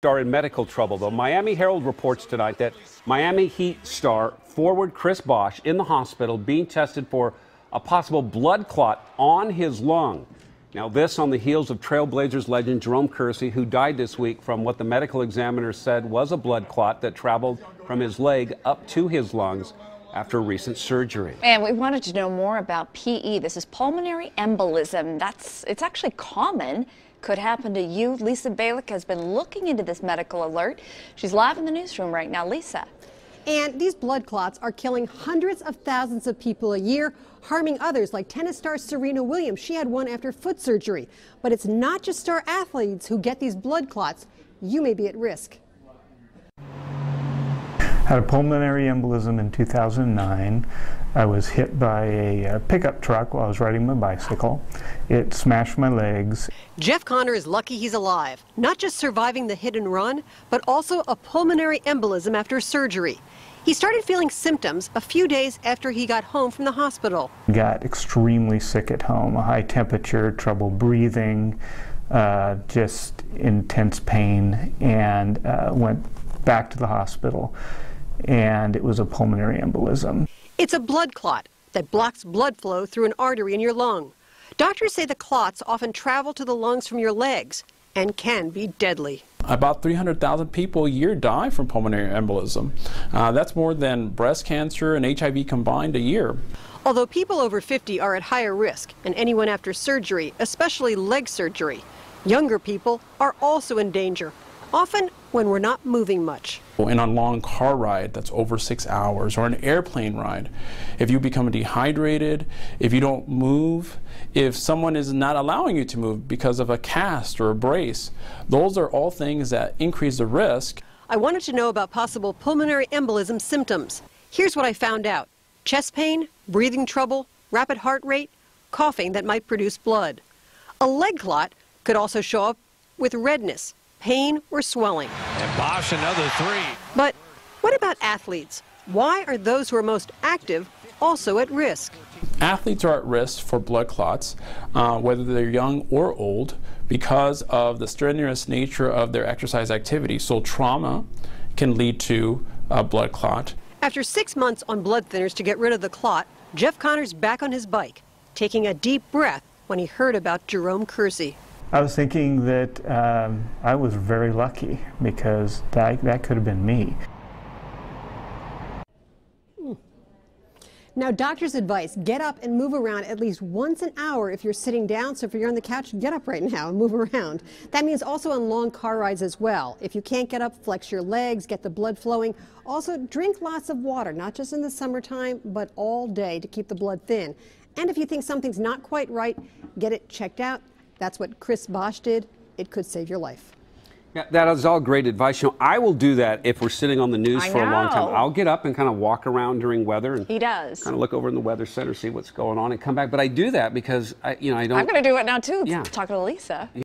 Are in medical trouble, though. Miami Herald reports tonight that Miami Heat star forward Chris Bosh in the hospital being tested for a possible blood clot on his lung. Now, this on the heels of Trailblazers legend Jerome Kersey, who died this week from what the medical examiner said was a blood clot that traveled from his leg up to his lungs after recent surgery. And we wanted to know more about PE. This is pulmonary embolism. It's actually common. Could happen to you. Lisa Balick has been looking into this medical alert. She's live in the newsroom right now. Lisa. And these blood clots are killing hundreds of thousands of people a year, harming others like tennis star Serena Williams. She had one after foot surgery. But it's not just star athletes who get these blood clots. You may be at risk. Had a pulmonary embolism in 2009. I was hit by a pickup truck while I was riding my bicycle. It smashed my legs. Jeff Connor is lucky he's alive, not just surviving the hit and run, but also a pulmonary embolism after surgery. He started feeling symptoms a few days after he got home from the hospital. Got extremely sick at home, a high temperature, trouble breathing, just intense pain, and went back to the hospital. And it was a pulmonary embolism. It's a blood clot that blocks blood flow through an artery in your lung. Doctors say the clots often travel to the lungs from your legs and can be deadly. About 300,000 people a year die from pulmonary embolism. That's more than breast cancer and HIV combined a year. Although people over 50 are at higher risk, and anyone after surgery, especially leg surgery, younger people are also in danger, often when we're not moving much. In a long car ride that's over 6 hours, or an airplane ride, if you become dehydrated, if you don't move, if someone is not allowing you to move because of a cast or a brace, those are all things that increase the risk. I wanted to know about possible pulmonary embolism symptoms. Here's what I found out: chest pain, breathing trouble, rapid heart rate, coughing that might produce blood. A leg clot could also show up with redness, pain, or swelling. And Bosh another three. But what about athletes? Why are those who are most active also at risk? Athletes are at risk for blood clots, whether they're young or old, because of the strenuous nature of their exercise activity. So trauma can lead to a blood clot. After 6 months on blood thinners to get rid of the clot, Jeff Connor's back on his bike, taking a deep breath when he heard about Jerome Kersey. I was thinking that I was very lucky because that could have been me. Now, doctor's advice: get up and move around at least once an hour if you're sitting down. So if you're on the couch, get up right now and move around. That means also on long car rides as well. If you can't get up, flex your legs, get the blood flowing. Also, drink lots of water, not just in the summertime, but all day to keep the blood thin. And if you think something's not quite right, get it checked out. That's what Chris Bosh did. It could save your life. Yeah, that is all great advice. You know, I will do that if we're sitting on the news for a long time. I'll get up and kind of walk around during weather and he does kind of look over in the weather center, see what's going on, and come back. But I do that because I don't. I'm going to do it now too. Yeah. Talking to Lisa.